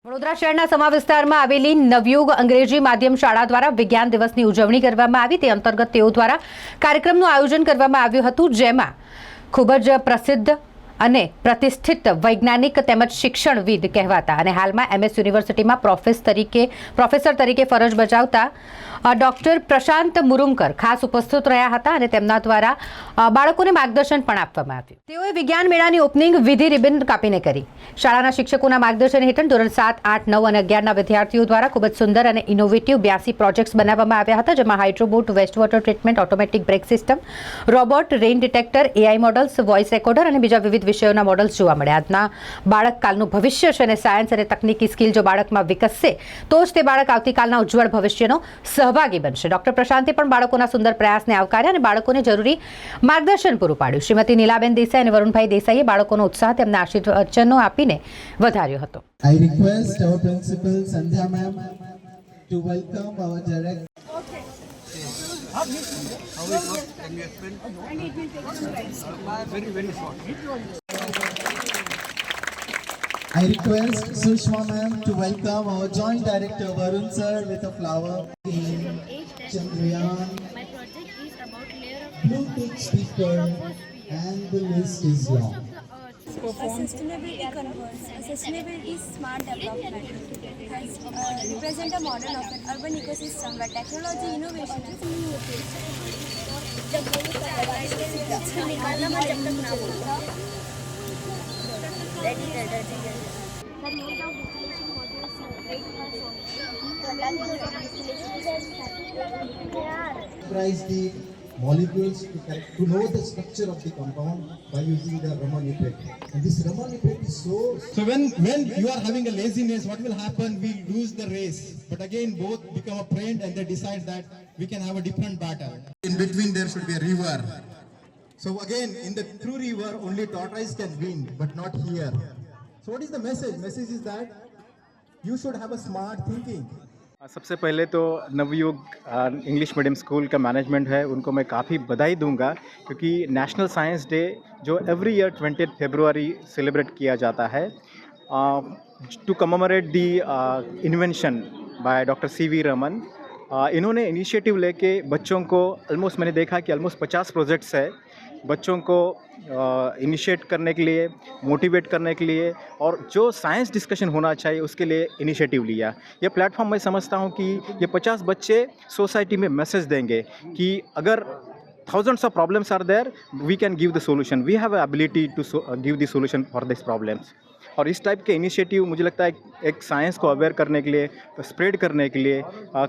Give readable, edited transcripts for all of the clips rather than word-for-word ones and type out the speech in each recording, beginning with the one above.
વડોદરા શહેરના સમા વિસ્તારમાં આવેલી નવયુગ અંગ્રેજી માધ્યમ શાળા દ્વારા વિજ્ઞાન દિવસની ઉજવણી કરવામાં આવી। તે અંતર્ગત તેઓ દ્વારા કાર્યક્રમનું આયોજન કરવામાં આવ્યું હતું, જેમાં ખૂબ જ પ્રસિદ્ધ અને પ્રતિષ્ઠિત વૈજ્ઞાનિક તેમજ શિક્ષણવિદ કહેવાતા અને હાલમાં એમએસ યુનિવર્સિટીમાં પ્રોફેસર તરીકે ફરજ બજાવતા ડોક્ટર પ્રશાંત મુરુમકર ખાસ ઉપસ્થિત રહ્યા હતા અને તેમના દ્વારા બાળકોને માર્ગદર્શન પણ આપવામાં આવ્યું। તેઓએ વિજ્ઞાન મેળાની ઓપનિંગ વિધિ રિબન કાપીને કરી। શાળાના શિક્ષકોના માર્ગદર્શન હેઠળ ધોરણ 7, 8, 9 અને 11ના વિદ્યાર્થીઓ દ્વારા ખૂબ જ સુંદર અને ઇનોવેટિવ 82 પ્રોજેક્ટ્સ બનાવવામાં આવ્યા હતા, જેમાં hydrobot, waste water treatment, automatic brake system, robot, rain detector, AI models, voice recorder અને બીજા વિવિધ વિષયોના મોડલ્સ જોવા મળ્યા। આજના બાળક કાલનું ભવિષ્ય છે અને સાયન્સ અને તકનીકી સ્કિલ જો બાળકમાં વિકસશે તો જ તે બાળક આવતીકાલના ઉજ્જવળ ભવિષ્યનો સહભાગી બનશે। ડોક્ટર પ્રશાંતે પણ બાળકોના સુંદર પ્રયાસને આવકાર્યા અને બાળકોને જરૂરી માર્ગદર્શન પૂરું પાડ્યું। શ્રીમતી નીલાબેન દેસાઈ અને વરુણભાઈ દેસાઈએ બાળકોનો ઉત્સાહ તેમના આશીર્વચનો આપીને વધાર્યો હતો। I request our principal Sandhya ma'am to welcome our direct. I request Sushma ma'am to welcome our joint director Varun sir with a flower. Chandrayaan, My project is about layer of Bluetooth speaker, and the list is long. Sustainability is smart development. Has represent a model of an urban ecosystem where technology, innovation, and Price the molecules to know the structure of the compound by using the Raman effect. And this Raman effect is so when you are having a laziness, what will happen? We lose the race. But again, both become a friend and they decide that we can have a different battle. In between there should be a river. So again, in the true river, only tortoise can win, but not here. So what is the message? Message is that you should have a smart thinking. सबसे पहले तो Navyug English medium school का management है, उनको मैं काफ़ी बधाई दूंगा, क्योंकि नेशनल साइंस डे जो एवरी ईयर 20 फरवरी सेलिब्रेट किया जाता है to commemorate the invention by doctor C V Raman. इन्होंने इनिशिएटिव लेके बच्चों को ऑलमोस्ट मैंने देखा कि ऑलमोस्ट 50 प्रोजेक्ट्स है बच्चों को इनिशिएट करने के लिए, मोटिवेट करने के लिए और जो साइंस डिस्कशन होना चाहिए उसके लिए इनिशिएटिव लिया। ये प्लेटफॉर्म मैं समझता हूँ कि ये 50 बच्चे सोसाइटी में मैसेज देंगे कि अगर thousands of problems are there, we can give the solution. We have an ability to give the solution for these problems. और इस टाइप के इनिशिएटिव मुझे लगता है एक साइंस को अवेयर करने के लिए, स्प्रेड करने के लिए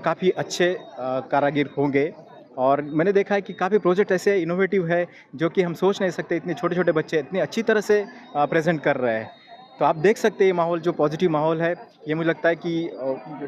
काफ़ी अच्छे कारागिर होंगे। और मैंने देखा है कि काफ़ी प्रोजेक्ट ऐसे इनोवेटिव है जो कि हम सोच नहीं सकते, इतने छोटे छोटे बच्चे इतनी अच्छी तरह से प्रेजेंट कर रहे हैं। तो आप देख सकते हैं ये माहौल, जो पॉजिटिव माहौल है, ये मुझे लगता है कि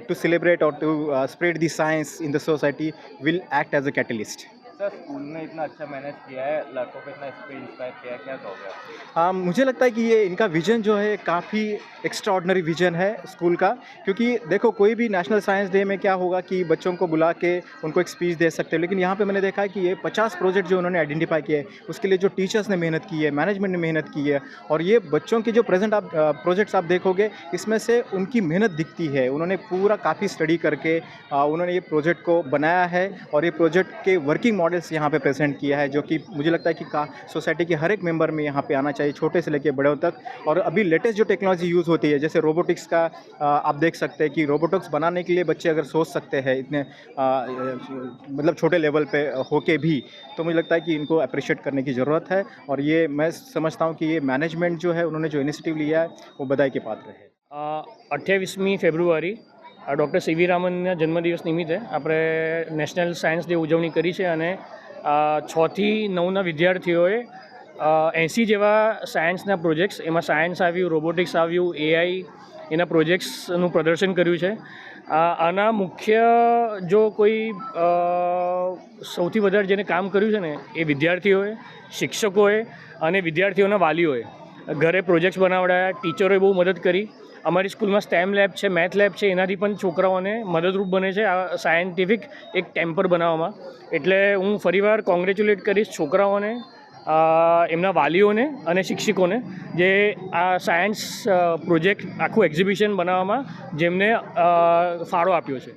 टू सेलिब्रेट और to spread the science in the society will act as a catalyst. Sir, school ने इतना अच्छा मैनेज किया है, लड़कों को इतना इंस्पायर किया है, क्या कहोगे? हाँ, मुझे लगता है कि ये इनका विज़न जो है काफ़ी एक्स्ट्राऑर्डिनरी विज़न है स्कूल का, क्योंकि देखो कोई भी नेशनल साइंस डे में क्या होगा कि बच्चों को बुला के उनको एक स्पीच दे सकते हैं, लेकिन यहाँ पे मैंने देखा है कि ये 50 प्रोजेक्ट जो उन्होंने आइडेंटिफाई किए हैं उसके लिए जो टीचर्स ने मेहनत की है, मैनेजमेंट ने मेहनत की है, और ये बच्चों के जो प्रेजेंट आप प्रोजेक्ट्स आप देखोगे इसमें से उनकी मेहनत दिखती है। उन्होंने पूरा काफ़ी स्टडी करके उन्होंने ये प्रोजेक्ट को बनाया है और ये प्रोजेक्ट के वर्किंग मॉडल्स यहाँ पे प्रेजेंट किया है, जो कि मुझे लगता है कि सोसाइटी के हर एक मेंबर में यहाँ पे आना चाहिए, छोटे से लेकर बड़ों तक। और अभी लेटेस्ट जो टेक्नोलॉजी यूज़ होती है, जैसे रोबोटिक्स का आप देख सकते हैं कि रोबोटिक्स बनाने के लिए बच्चे अगर सोच सकते हैं इतने मतलब छोटे लेवल पे होके भी, तो मुझे लगता है कि इनको अप्रिशिएट करने की ज़रूरत है। और ये मैं समझता हूँ कि ये मैनेजमेंट जो है उन्होंने जो इनिशिएटिव लिया है वो बधाई के पात्र है। 28મી ફેબ્રુઆરી ડૉક્ટર સીવી રામનના જન્મદિવસ નિમિત્તે આપણે નેશનલ સાયન્સ ડે ઉજવણી કરી છે અને 6 થી 9ના વિદ્યાર્થીઓએ 80 જેવા સાયન્સના પ્રોજેક્ટ્સ, એમાં સાયન્સ આવ્યું, રોબોટિક્સ આવ્યું, એઆઈ, એના પ્રોજેક્ટ્સનું પ્રદર્શન કર્યું છે। આના મુખ્ય જો કોઈ સૌથી વધારે જેને કામ કર્યું છે ને એ વિદ્યાર્થીઓએ, શિક્ષકોએ અને વિદ્યાર્થીઓના વાલીઓએ ઘરે પ્રોજેક્ટ્સ બનાવડાયા, ટીચરોએ બહુ મદદ કરી। અમારી સ્કૂલમાં સ્ટેમ લેબ છે, મેથ લેબ છે, એનાથી પણ છોકરાઓને મદદરૂપ બને છે આ સાયન્ટિફિક એક ટેમ્પર બનાવવામાં। એટલે હું ફરીવાર કોંગ્રેચ્યુલેટ કરીશ છોકરાઓને એમના વાલીઓને અને શિક્ષકોને જે આ સાયન્સ પ્રોજેક્ટ આખું એક્ઝિબિશન બનાવવામાં જેમને ફાળો આપ્યો છે.